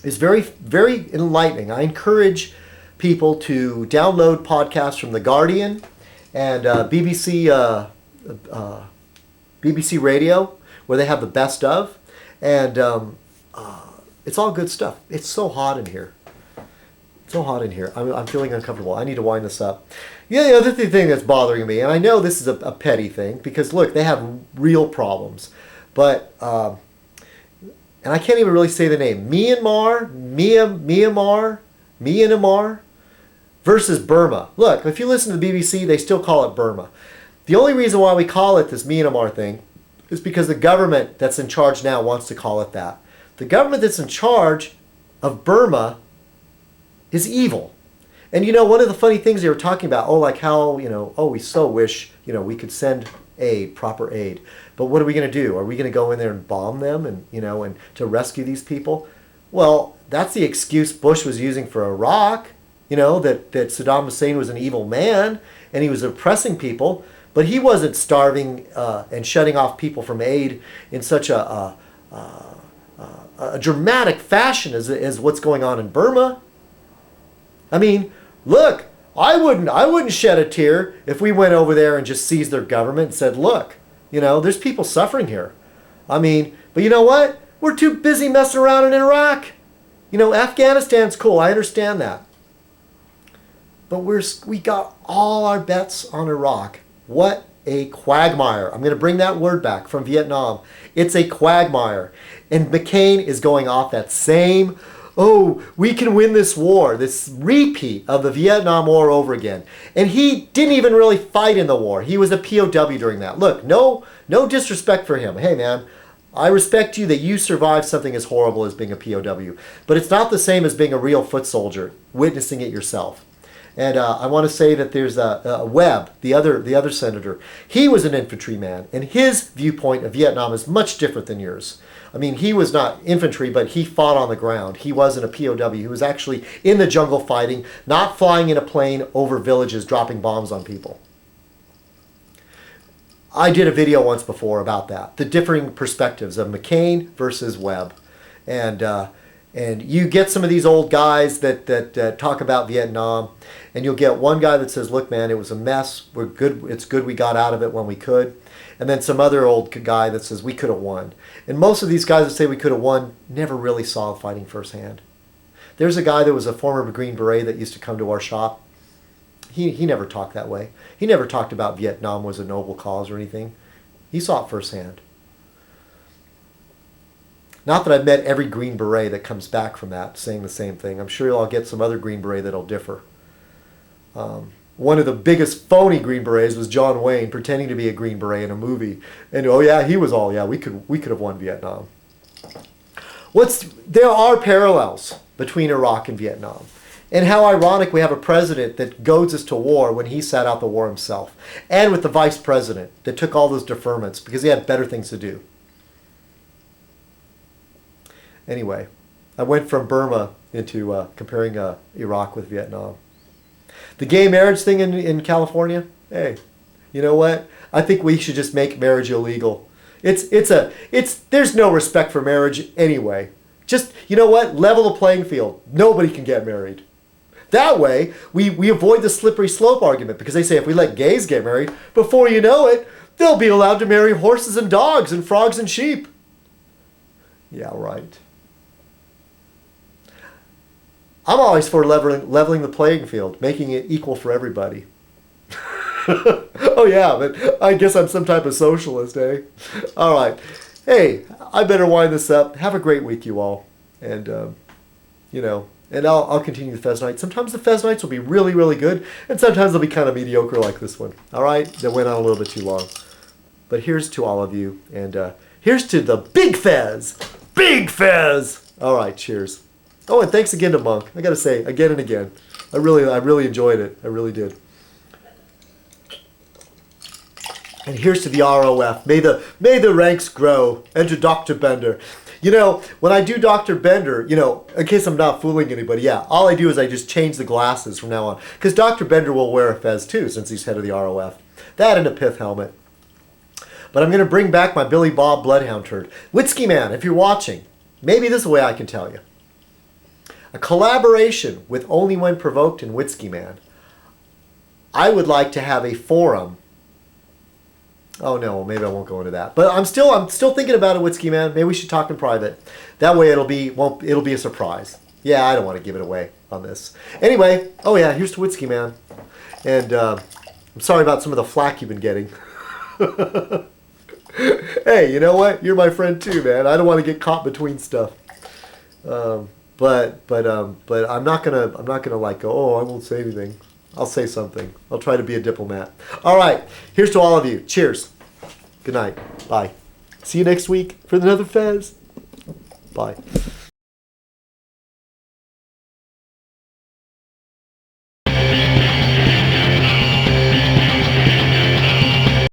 is very, very enlightening. I encourage people to download podcasts from The Guardian and BBC Radio, where they have the best of. And it's all good stuff. It's so hot in here. So hot in here. I'm feeling uncomfortable. I need to wind this up. Yeah, the other thing that's bothering me, and I know this is a petty thing, because look, they have real problems. But, and I can't even really say the name. Myanmar versus Burma. Look, if you listen to the BBC, they still call it Burma. The only reason why we call it this Myanmar thing is because the government that's in charge now wants to call it that. The government that's in charge of Burma is evil. And you know, one of the funny things they were talking about, like how, we so wish, we could send aid, proper aid. But what are we going to do? Are we going to go in there and bomb them and to rescue these people? Well, that's the excuse Bush was using for Iraq, that Saddam Hussein was an evil man and he was oppressing people, but he wasn't starving and shutting off people from aid in such a dramatic fashion as what's going on in Burma. I mean, look, I wouldn't shed a tear if we went over there and just seized their government and said, look, there's people suffering here. I mean, but you know what? We're too busy messing around in Iraq. Afghanistan's cool. I understand that. But we got all our bets on Iraq. What a quagmire. I'm going to bring that word back from Vietnam. It's a quagmire. And McCain is going off that same, we can win this war, this repeat of the Vietnam War over again. And he didn't even really fight in the war. He was a POW during that. Look, no disrespect for him. Hey, man, I respect you that you survived something as horrible as being a POW. But it's not the same as being a real foot soldier, witnessing it yourself. And I want to say that there's Webb, the other senator. He was an infantryman, and his viewpoint of Vietnam is much different than yours. I mean, he was not infantry, but he fought on the ground. He wasn't a POW. He was actually in the jungle fighting, not flying in a plane over villages, dropping bombs on people. I did a video once before about that, the differing perspectives of McCain versus Webb. And you get some of these old guys that talk about Vietnam, and you'll get one guy that says, look, man, it was a mess. We're good. It's good we got out of it when we could. And then some other old guy that says we could have won. And most of these guys that say we could have won never really saw fighting firsthand. There's a guy that was a former Green Beret that used to come to our shop. He never talked that way. He never talked about Vietnam was a noble cause or anything. He saw it firsthand. Not that I've met every Green Beret that comes back from that saying the same thing. I'm sure I'll get some other Green Beret that'll differ. One of the biggest phony Green Berets was John Wayne pretending to be a Green Beret in a movie. And he was we could have won Vietnam. There are parallels between Iraq and Vietnam. And how ironic we have a president that goads us to war when he sat out the war himself. And with the vice president that took all those deferments because he had better things to do. Anyway, I went from Burma into comparing Iraq with Vietnam. The gay marriage thing in California, hey, you know what? I think we should just make marriage illegal. There's no respect for marriage anyway. Just, you know what? Level the playing field. Nobody can get married. That way, we avoid the slippery slope argument, because they say if we let gays get married, before you know it, they'll be allowed to marry horses and dogs and frogs and sheep. Yeah, right. I'm always for leveling the playing field, making it equal for everybody. Oh yeah, but I guess I'm some type of socialist, eh? All right. Hey, I better wind this up. Have a great week, you all. And, and I'll continue the Fez Night. Sometimes the Fez Nights will be really, really good, and sometimes they'll be kind of mediocre like this one. All right? That went on a little bit too long. But here's to all of you, and here's to the Big Fez! Big Fez! All right, cheers. Oh, and thanks again to Monk. I got to say, again and again. I really enjoyed it. I really did. And here's to the ROF. May the ranks grow. And to Dr. Bender. When I do Dr. Bender, in case I'm not fooling anybody, all I do is I just change the glasses from now on. Because Dr. Bender will wear a fez too, since he's head of the ROF. That and a pith helmet. But I'm going to bring back my Billy Bob Bloodhound turd. Whiskey Man, if you're watching, maybe this is a way I can tell you. a collaboration with Only When Provoked and Whiskey Man. I would like to have a forum. Oh no, maybe I won't go into that. But I'm still thinking about it, Whiskey Man. Maybe we should talk in private. That way it'll be a surprise. Yeah, I don't want to give it away on this. Anyway, oh yeah, here's to Whiskey Man. And I'm sorry about some of the flack you've been getting. Hey, you know what? You're my friend too, man. I don't want to get caught between stuff. But I'm not gonna like go, oh, I won't say anything. I'll say something. I'll try to be a diplomat. All right. Here's to all of you. Cheers. Good night. Bye. See you next week for another Fez. Bye.